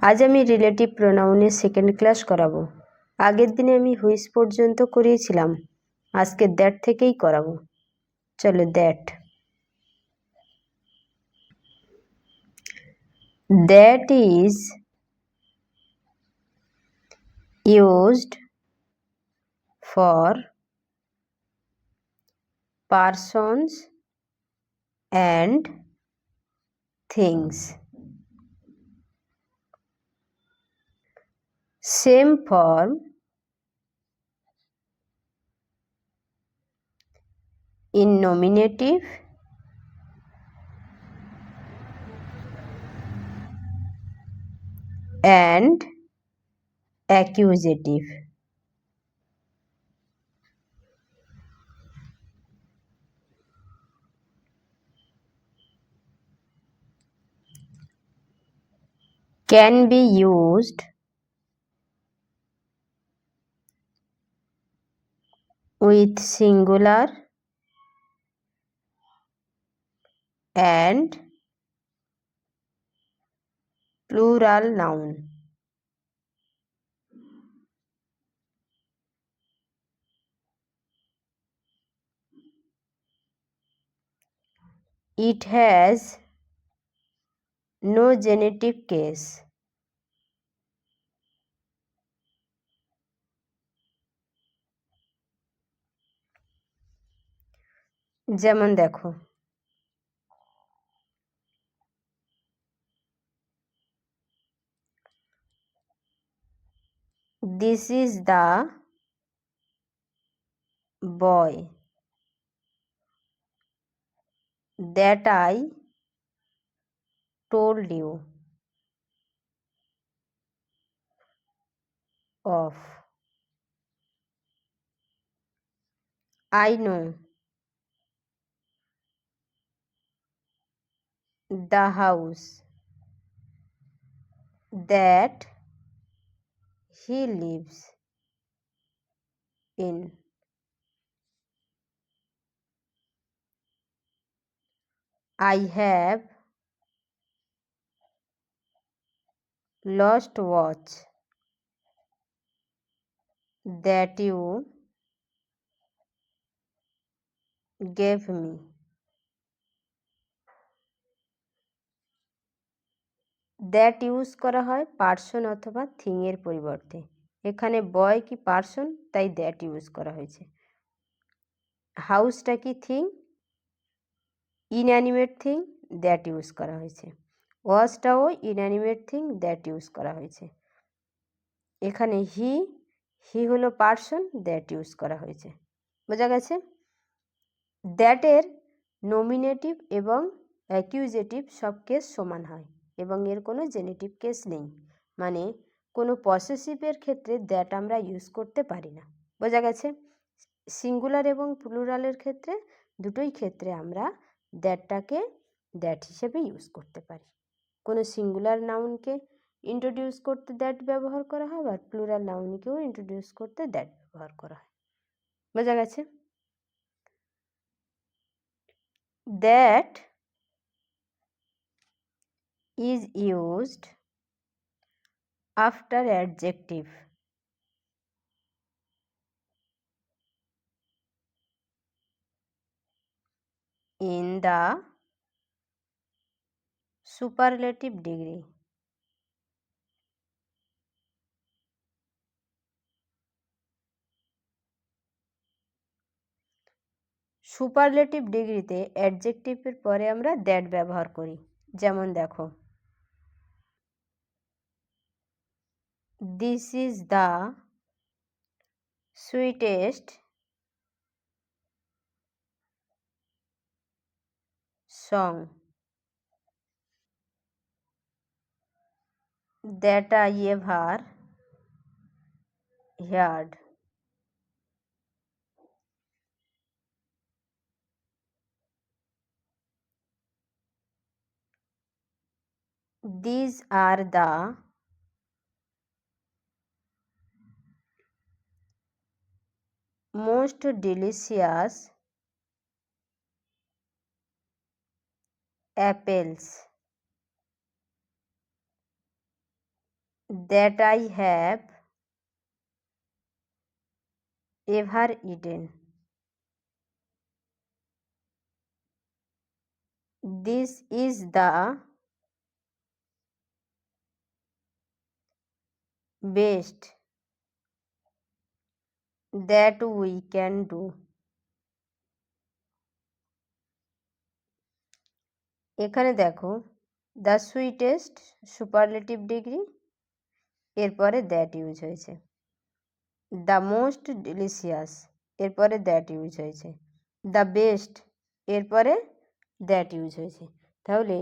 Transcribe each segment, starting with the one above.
আজ আমি relative প্রোনাউনের second class করাবো। আগের দিনে আমি হুইচ পর্যন্ত করিয়েছিলাম, আজকে দ্যাট থেকেই করাবো। চলো that. That is used for persons and things. Same form in nominative and accusative. Can be used with singular and plural noun. It has no genitive case. যেমন দেখো, this is the boy that I told you of. I know the house that he lives in. I have lost watch that you gave me. That use করা হয় person অথবা thing এর পরিবর্তে। এখানে বয় কি person, তাই দ্যাট ইউজ করা হয়েছে। হাউসটা কি thing, inanimate thing, that use করা হয়েছে। ওয়াজটাও ইনঅ্যানিমেট থিং, দ্যাট ইউজ করা হয়েছে। এখানে হি হলো পার্সন, দ্যাট ইউজ করা হয়েছে। বোঝা গেছে? দ্যাটের নমিনেটিভ এবং অ্যাকিউজেটিভ সব কেস সমান হয় এবং এর কোনো জেনেটিভ কেস নেই, মানে কোনো পসেসিভের ক্ষেত্রে দ্যাট আমরা ইউজ করতে পারি না। বোঝা গেছে? সিঙ্গুলার এবং প্লুরালের ক্ষেত্রে দুটোই ক্ষেত্রে আমরা দ্যাটটাকে দ্যাট হিসেবে ইউজ করতে পারি। কোনো সিঙ্গুলার নাউনকে ইন্ট্রোডিউস করতে দ্যাট ব্যবহার করা হয়, আর প্লুরাল নাউনকেও ইন্ট্রোডিউস করতে দ্যাট ব্যবহার করা হয়। বোঝা গেছে? That is used after adjective in the superlative degree. Superlative ডিগ্রিতে অ্যাডজেক্টিভের পরে আমরা দ্যাট ব্যবহার করি। যেমন দেখো, this is the sweetest song that I ever heard. These are the most delicious apples that I have ever eaten. This is the best that we can do. এখানে দেখো the sweetest superlative degree, এরপরে that use হয়েছে। The most delicious, এরপরে that use হয়েছে। The best, এরপরে that use হয়েছে। তাহলে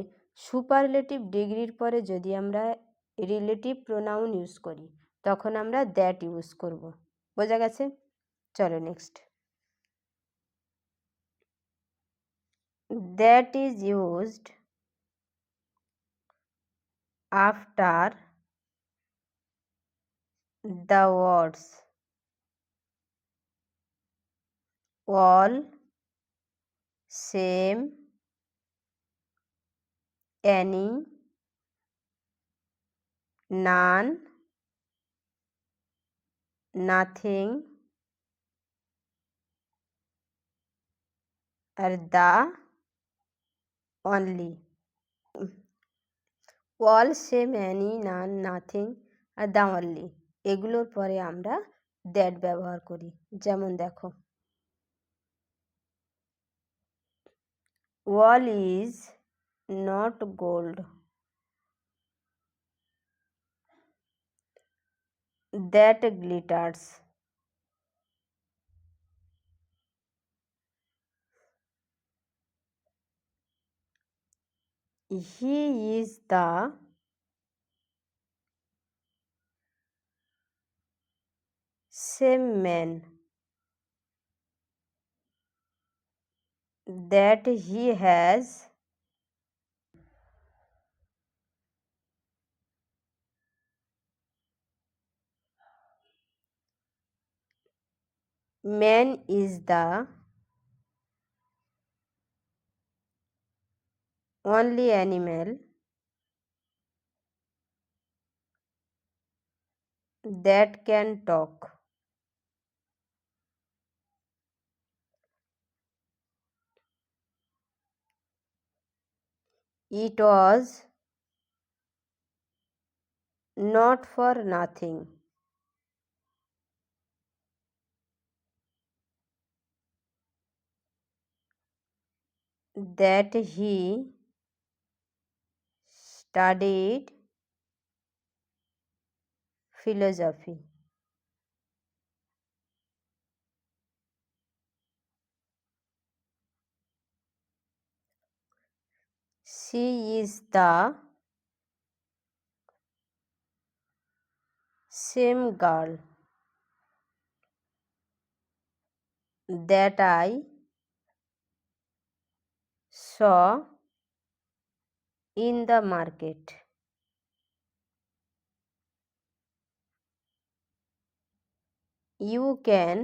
superlative ডিগ্রির পরে যদি আমরা রিলেটিভ প্রোনাউন ইউজ করি তখন আমরা দ্যাট ইউজ করব। বোঝা গেছে? চলো next. That is used after the words all, same, any, none, nothing আর the only। all, same, any, none, nothing আর the only এগুলোর পরে আমরা দ্যাট ব্যবহার করি। যেমন দেখো all is not gold, that glitters, he is the same man that he has man is the only animal that can talk, it was not for nothing that he studied philosophy, she is the same girl that I saw in the market, you can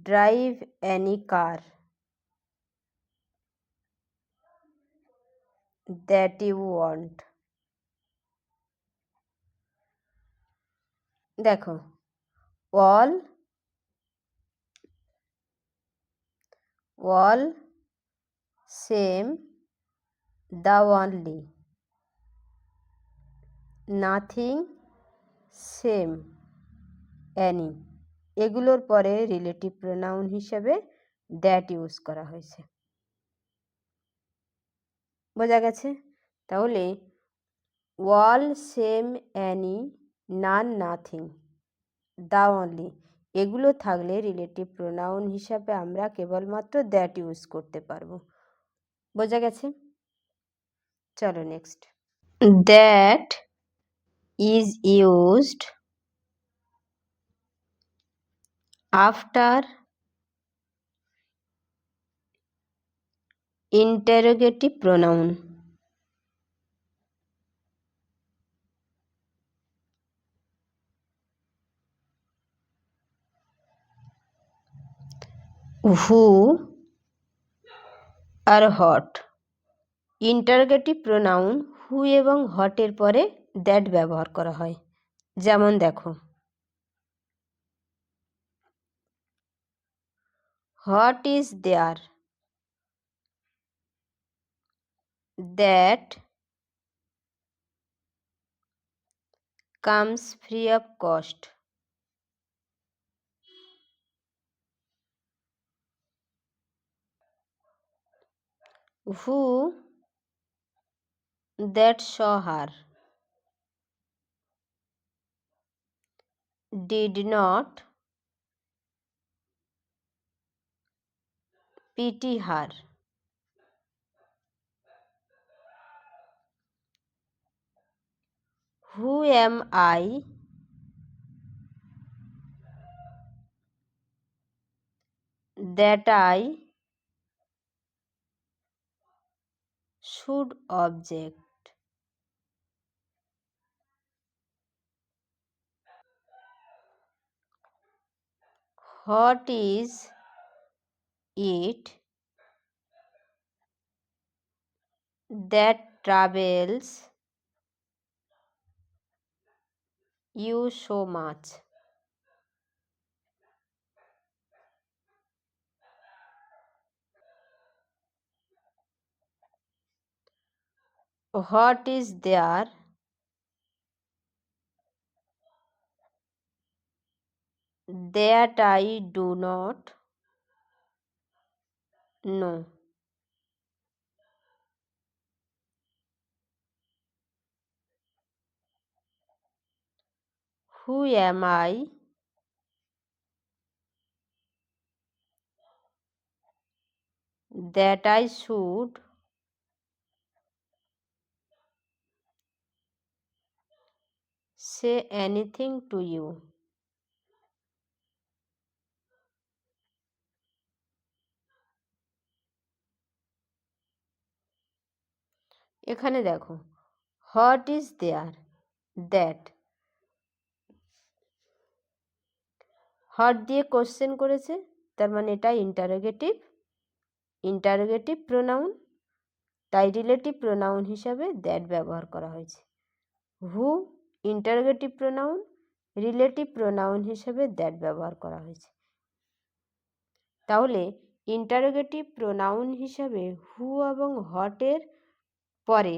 drive any car that you want। দেখো all, same, the only, nothing, same, any এগুলোর পরে relative pronoun হিসেবে that use করা হয়েছে। বোঝা গেছে? তাহলে all, same, any, none, nothing, the only এগুলো থাকলে রিলেটিভ প্রোনাউন হিসাবে আমরা কেবলমাত্র দ্যাট ইউজ করতে পারবো। বোঝা গেছে? চলো next. That is used after interrogative pronoun. who আর what ইন্টারোগেটিভ প্রোনাউন হু এবং হটের পরে দ্যাট ব্যবহার করা হয়। যেমন দেখো, what is there, that comes free of cost. Who that saw her, did not pity her. Who am I that I should object? What is it that troubles you so much? What is there that I do not know? Who am I that I should say anything to you? এখানে দেখো, what is there, that, what দিয়ে question করেছে, তার মানে এটা interrogative pronoun, তাই relative pronoun হিসাবে that ব্যবহার করা হয়েছে। Who interrogative pronoun, relative pronoun হিসেবে দ্যাট ব্যবহার করা হয়েছে। তাহলে ইন্টারোগেটিভ প্রোনাউন হিসাবে হু এবং হটের পরে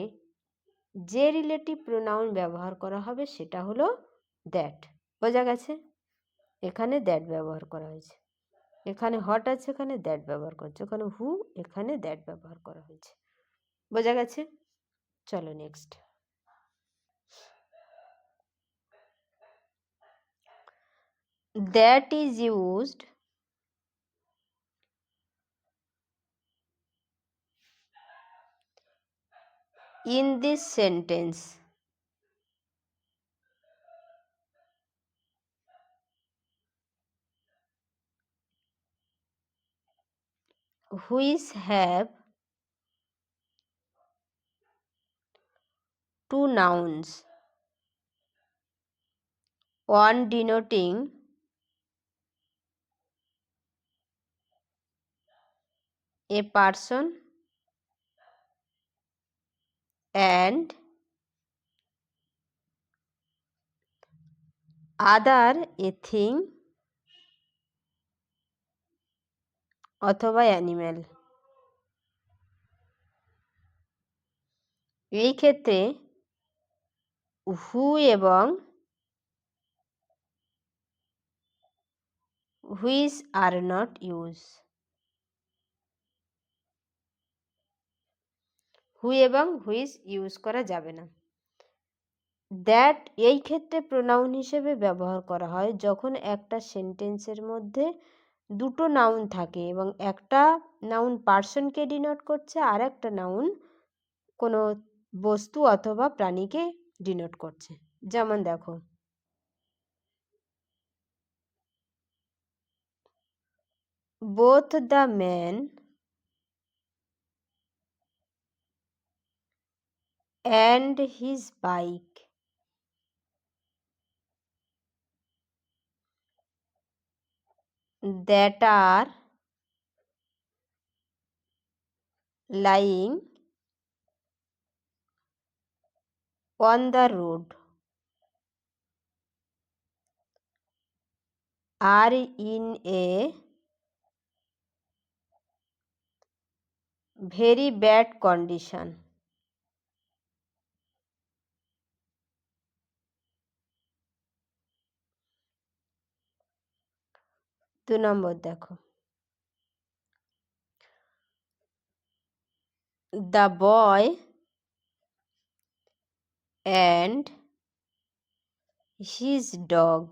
যে রিলেটিভ প্রোনাউন ব্যবহার করা হবে সেটা হলো দ্যাট। বোঝা গেছে? এখানে দ্যাট ব্যবহার করা হয়েছে, এখানে হট আছে, এখানে দ্যাট ব্যবহার করছে, ওখানে হু, এখানে দ্যাট ব্যবহার করা হয়েছে। বোঝা গেছে? চলো next. That is used in this sentence which have two nouns, one denoting a person and other a thing অথবা অ্যানিম্যাল। এই ক্ষেত্রে হু এবং হুইচ আর নট ইউজ, হু এবং হুইচ ইউজ করা যাবে না। দ্যাট এই ক্ষেত্রে প্রোনাউন হিসেবে ব্যবহার করা হয় যখন একটা সেন্টেন্সের মধ্যে দুটো নাউন থাকে এবং একটা নাউন পার্সনকে ডিনোট করছে আর একটা নাউন কোনো বস্তু অথবা প্রাণীকে ডিনোট করছে। যেমন দেখো, both the man and his bike that are lying on the road, are in a very bad condition. 2 নম্বর দেখো, the boy and his dog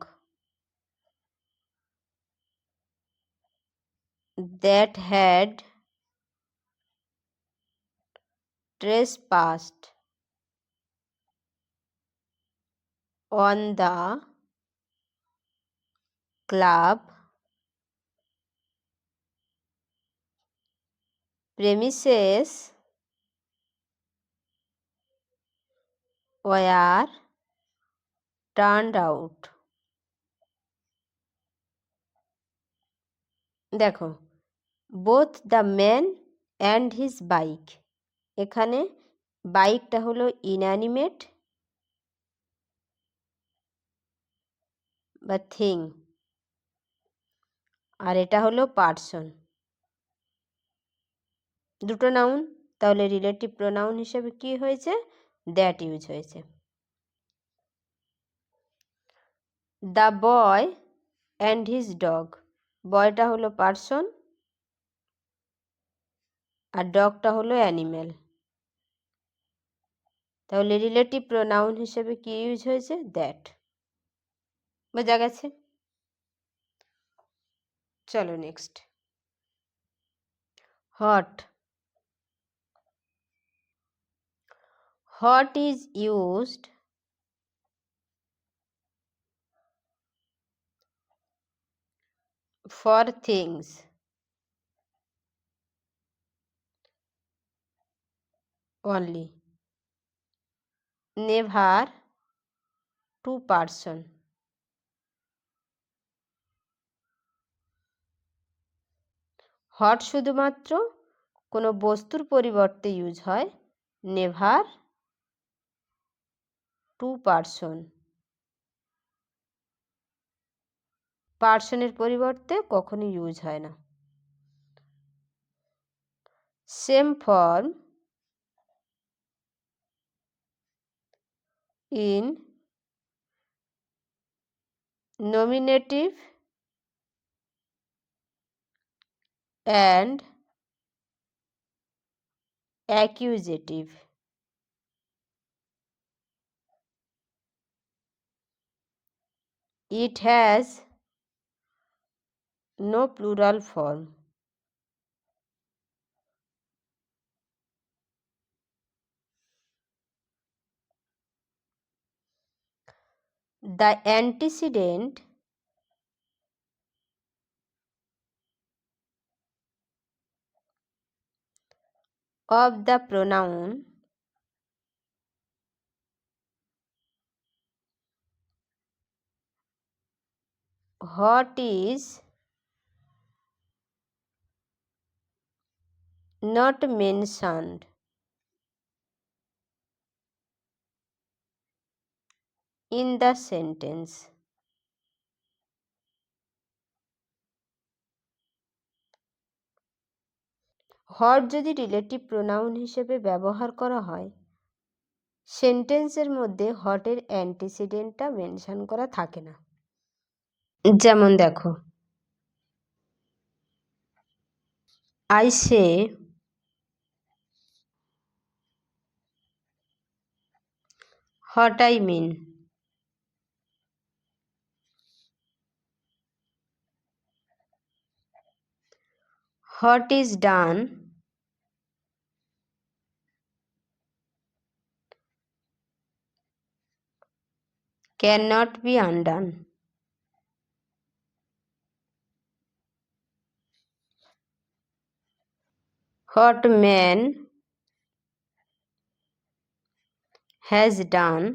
that had trespassed on the club premises were turned out. দেখো, both the man and his bike, এখানে বাইকটা হলো inanimate বা thing, আর এটা হলো person, দুটো noun, তাহলে রিলেটিভ প্রোনাউন হিসেবে কি হয়েছে, দ্যাট ইউজ হয়েছে। The boy and his dog, বয়টা হলো পার্সন আর ডগটা হলো অ্যানিম্যাল, তাহলে রিলেটিভ প্রোনাউন হিসেবে কি ইউজ হয়েছে, দ্যাট। বোঝা গেছে? চলো next. Hot, hot is used for things only, never to person. Hot শুধুমাত্র কোনো বস্তুর পরিবর্তে ইউজ হয়, নেভার টু পার্সন, পার্সনের পরিবর্তে কখনো ইউজ হয় না। Same form in nominative and accusative. It has no plural form. The antecedent of the pronoun hot is not mentioned in the sentence. Hot যদি রিলেটিভ প্রোনাউন হিসেবে ব্যবহার করা হয়, সেন্টেন্সের মধ্যে হটের অ্যান্টিসিডেন্টটা মেনশন করা থাকে না। যেমন দেখো, I say what I mean. What is done cannot be undone. What man has done,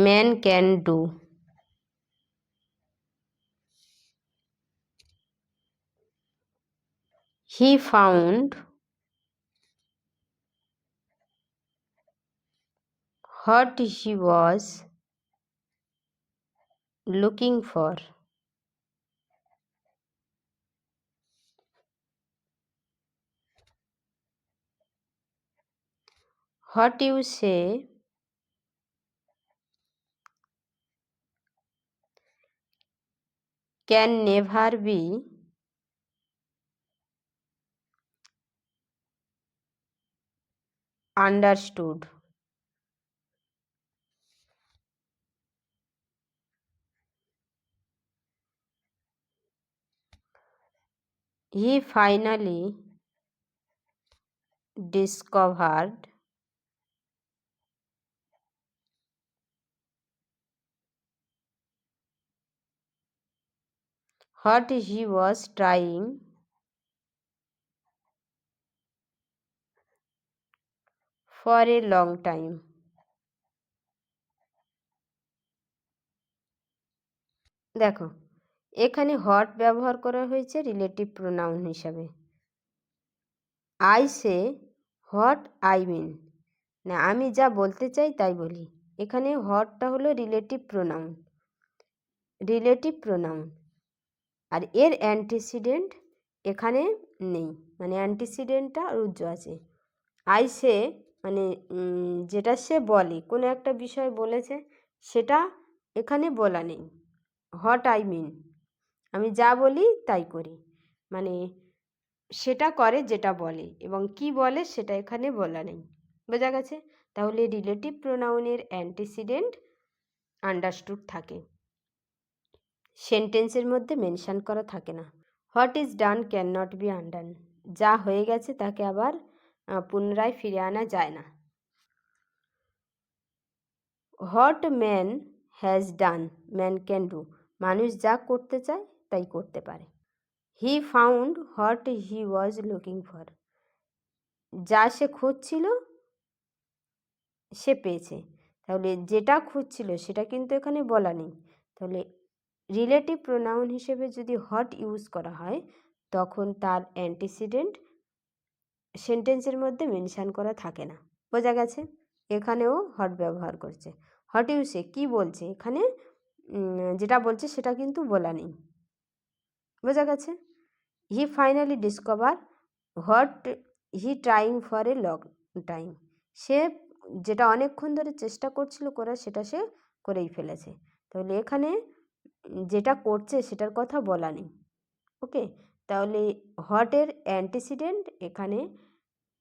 man can do. He found what he was looking for. What you say can never be understood. He finally discovered what he was trying for a long time. দেখো, এখানে hot ব্যবহার করা হয়েছে relative pronoun হিসাবে। I say what I mean, না আমি যা বলতে চাই তাই বলি। এখানে হটটা হলো রিলেটিভ প্রোনাউন, রিলেটিভ প্রোনাউন, আর এর অ্যান্টিসিডেন্ট এখানে নেই, মানে অ্যান্টিসিডেন্টটা রুজ্জ আছে। আই সে মানে যেটা সে বলে, কোনো একটা বিষয় বলেছে সেটা এখানে বলা নেই। হোয়াট আই মিন, আমি যা বলি তাই করি, মানে সেটা করে যেটা বলে, এবং কি বলে সেটা এখানে বলা নেই। বোঝা গেছে? তাহলে রিলেটিভ প্রোনাউনের অ্যান্টিসিডেন্ট আন্ডারস্টুড থাকে, সেন্টেন্সের মধ্যে মেনশন করা থাকে না। What is done can not be undone, যা হয়ে গেছে তাকে আবার পুনরায় ফিরে আনা যায় না। What man has done man can do, মানুষ যা করতে চায় তাই করতে পারে। He found what he was looking for, যা সে খুঁজছিল সে পেয়েছে। তাহলে যেটা খুঁজছিল সেটা কিন্তু এখানে বলা নেই। তাহলে রিলেটিভ প্রোনাউন হিসেবে যদি হট ইউজ করা হয় তখন তার অ্যান্টিসিডেন্ট সেন্টেন্সের মধ্যে মেনশান করা থাকে না। বোঝা গেছে? এখানেও হট ব্যবহার করছে। হট ইউজে কী বলছে, এখানে যেটা বলছে সেটা কিন্তু বলা নেই। বোঝা গেছে? He finally discover what he trying for a long time, সে যেটা অনেকক্ষণ ধরে চেষ্টা করছিল করার সেটা সে করেই ফেলেছে। তাহলে এখানে যেটা করছে সেটার কথা বলা নেই। ওকে, তাহলে হোয়াটের অ্যান্টিসিডেন্ট এখানে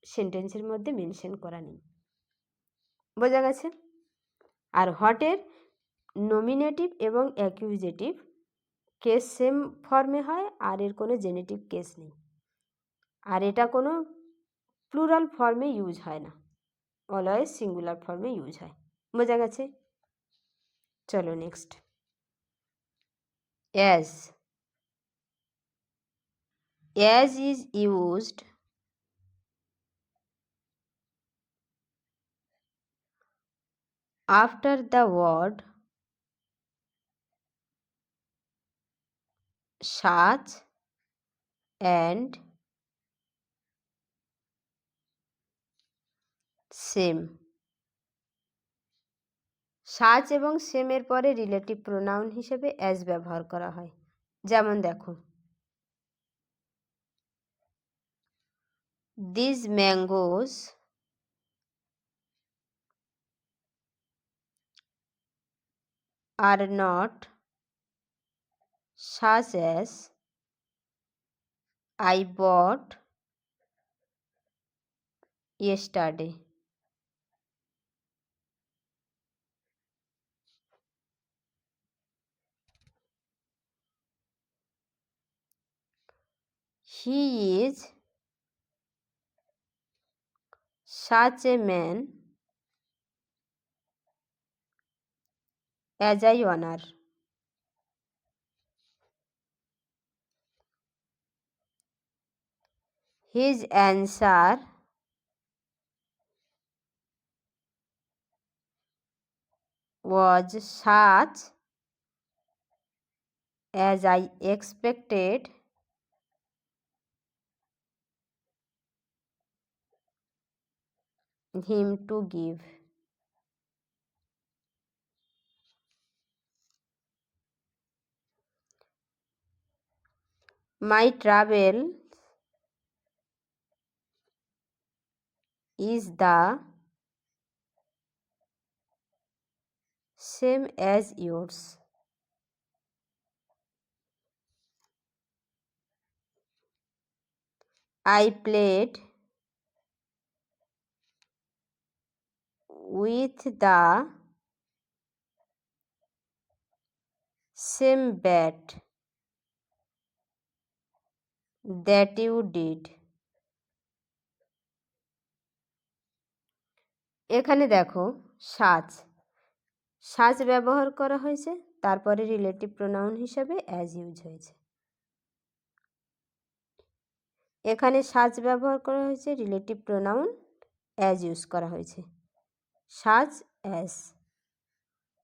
সেন্টেন্সের মধ্যে মেনশন করা নেই। বোঝা গেছে? আর হোয়াটের নমিনেটিভ এবং অ্যাকিউজেটিভ কেস সেম ফর্মে হয়, আর এর কোনো জেনেটিভ কেস নেই, আর এটা কোনো প্লুরাল ফর্মে ইউজ হয় না, অলওয়েজ সিঙ্গুলার ফর্মে ইউজ হয়। বোঝা গেছে? চলো next. As is used after the word such and same. Such এবং সেমের পরে রিলেটিভ প্রোনাউন হিসেবে অ্যাজ ব্যবহার করা হয়। যেমন দেখো, this mangoes are not such as I bought yesterday. He is such a man as I honor. His answer was such as I expected him to give. My travel is the same as yours. I played with the same bat that you did. এখানে দেখো সাজ সাজ ব্যবহার করা হয়েছে, তারপরে relative pronoun হিসাবে as use হয়েছে। এখানে সাজ ব্যবহার করা হয়েছে, রিলেটিভ প্রোনাউন অ্যাজ ইউজ করা হয়েছে। সাজ অ্যাজ,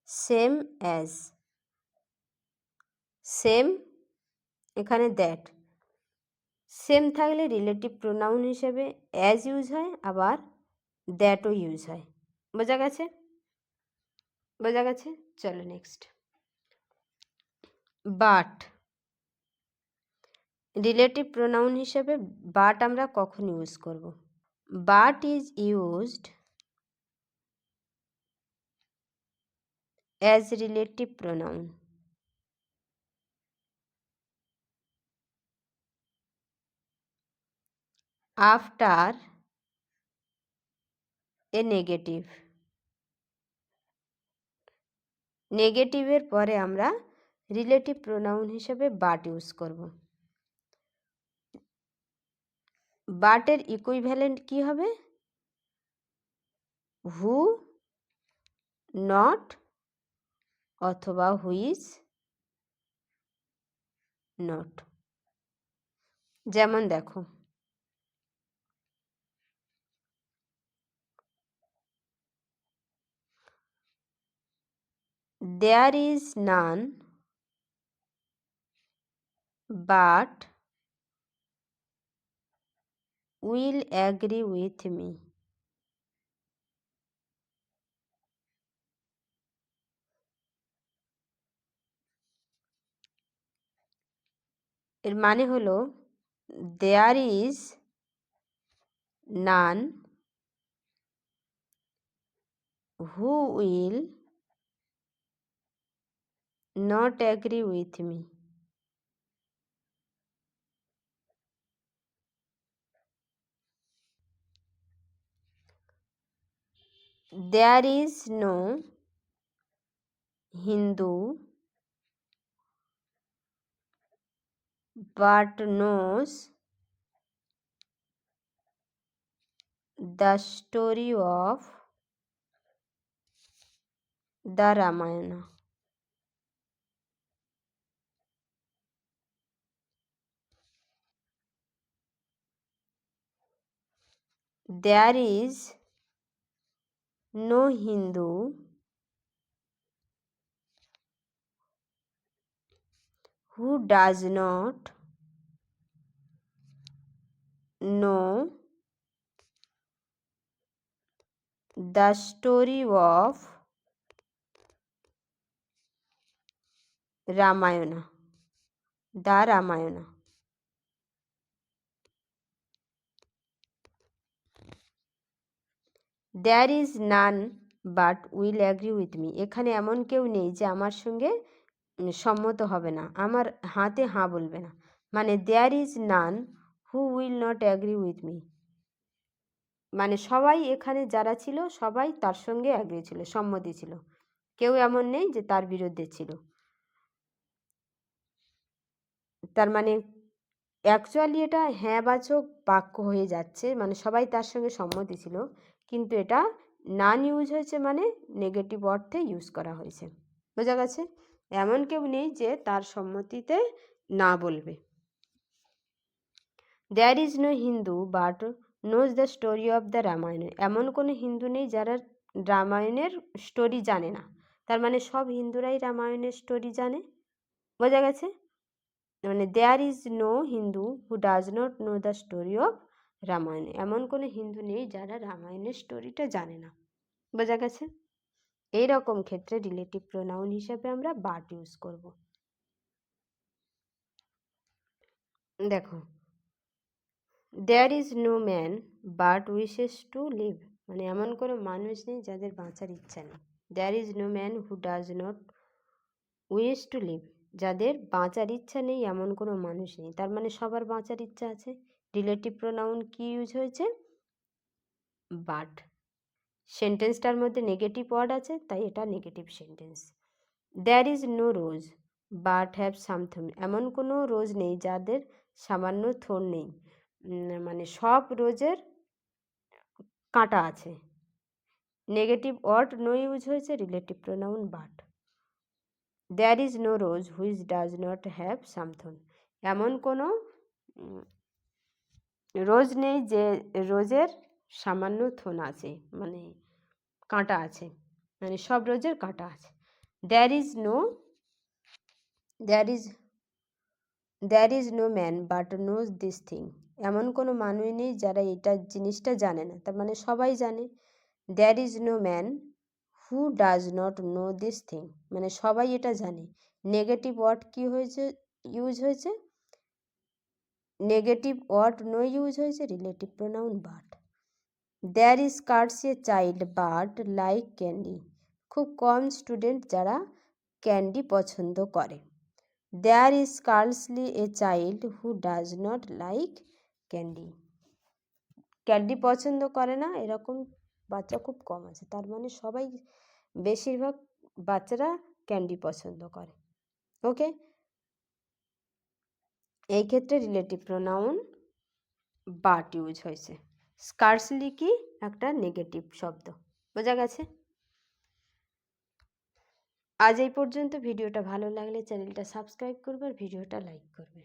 সেম অ্যাজ, সেম এখানে দ্যাট। সেম থাকলে রিলেটিভ প্রোনাউন হিসেবে অ্যাজ ইউজ হয়, আবার দ্যাটও ইউজ হয়। বোঝা গেছে? বোঝা গেছে? চলো নেক্সট। বাট রিলেটিভ প্রোনাউন হিসেবে বাট আমরা কখন ইউজ করব? But is used as relative pronoun after a negative. নেগেটিভের পরে আমরা রিলেটিভ প্রোনাউন হিসেবে বাট ইউজ করব। বাটের ইকুইভ্যালেন্ট কি হবে? হু, নট অথবা হুইজ নট। যেমন দেখো, there is none but will agree with me. এর মানে হলো there is none who will not agree with me. There is no Hindu but knows the story of the Ramayana. There is no Hindu who does not know the story of Ramayana. The Ramayana. There is none but will agree with me. এখানে এমন কেউ নেই যে আমার সঙ্গে সম্মত হবে না, আমার হাতে হাঁ বলবে না। মানে there is none who will not agree with me, মানে সবাই এখানে যারা ছিল সবাই তার সঙ্গে অ্যাগ্রি ছিল, সম্মতি ছিল, কেউ এমন নেই যে তার বিরুদ্ধে ছিল। তার মানে অ্যাকচুয়ালি এটা হ্যাঁবাচক বাক্য হয়ে যাচ্ছে, মানে সবাই তার সঙ্গে সম্মতি ছিল, কিন্তু এটা নান ইউজ হয়েছে, মানে নেগেটিভ অর্থে ইউজ করা হয়েছে। বোঝা গেছে? এমন কেউ নেই যে তার সম্মতিতে না বলবে। There is no Hindu but knows the story of the Ramayana. এমন কোনো হিন্দু নেই যারা রামায়ণের স্টোরি জানে না। তার মানে সব হিন্দুরাই রামায়ণের স্টোরি জানে। বোঝা গেছে? মানে there is no Hindu who does not know the story of Ramayana. এমন কোনো হিন্দু নেই যারা রামায়ণের স্টোরিটা জানে না। বোঝা গেছে? এইরকম ক্ষেত্রে রিলেটিভ প্রোনাউন হিসাবে আমরা বাট ইউজ করব। দেখো, there is no man but wishes to live, মানে এমন কোনো মানুষ নেই যাদের বাঁচার ইচ্ছা নেই। There is no man who does not wish to live, যাদের বাঁচার ইচ্ছা নেই এমন কোনো মানুষ নেই, তার মানে সবার বাঁচার ইচ্ছা আছে। রিলেটিভ প্রোনাউন কি ইউজ হয়েছে? বাট। সেন্টেন্সটার মধ্যে নেগেটিভ ওয়ার্ড আছে, তাই এটা negative sentence. There is no rose but have something, এমন কোনো রোজ নেই যাদের সামান্য থোর নেই, মানে সব রোজের কাঁটা আছে। নেগেটিভ ওয়ার্ড নো ইউজ হয়েছে, relative pronoun but. There is no rose which does not have something, এমন কোনো রোজ নেই যে রোজের সামান্য থোন আছে, মানে কাঁটা আছে, মানে সব রোজের কাঁটা আছে। There is no there is no man but knows this thing, এমন কোনো মানুষ নেই যারা এটা জিনিসটা জানে না, তার মানে সবাই জানে। There is no man who does not know this thing, মানে সবাই এটা জানে। নেগেটিভ ওয়ার্ড কি হয়েছে, ইউজ হয়েছে? নেগেটিভ ওয়ার্ড নো ইউজ হয়েছে, relative pronoun but. There is cards a child but like candy, খুব কম স্টুডেন্ট যারা ক্যান্ডি পছন্দ করে। There is scarcely a child who does not like candy, candy পছন্দ করে না এরকম বাচ্চা খুব কম আছে, তার মানে সবাই, বেশিরভাগ বাচ্চারা ক্যান্ডি পছন্দ করে। ওকে, এই ক্ষেত্রে রিলেটিভ প্রোনাউন বাট ইউজ হয়েছে। স্কার্সলি কি একটা নেগেটিভ শব্দ, বোঝা গেছে? আজ এই পর্যন্ত। ভিডিওটা ভালো লাগলে চ্যানেলটা সাবস্ক্রাইব করবে আর ভিডিওটা লাইক করবে।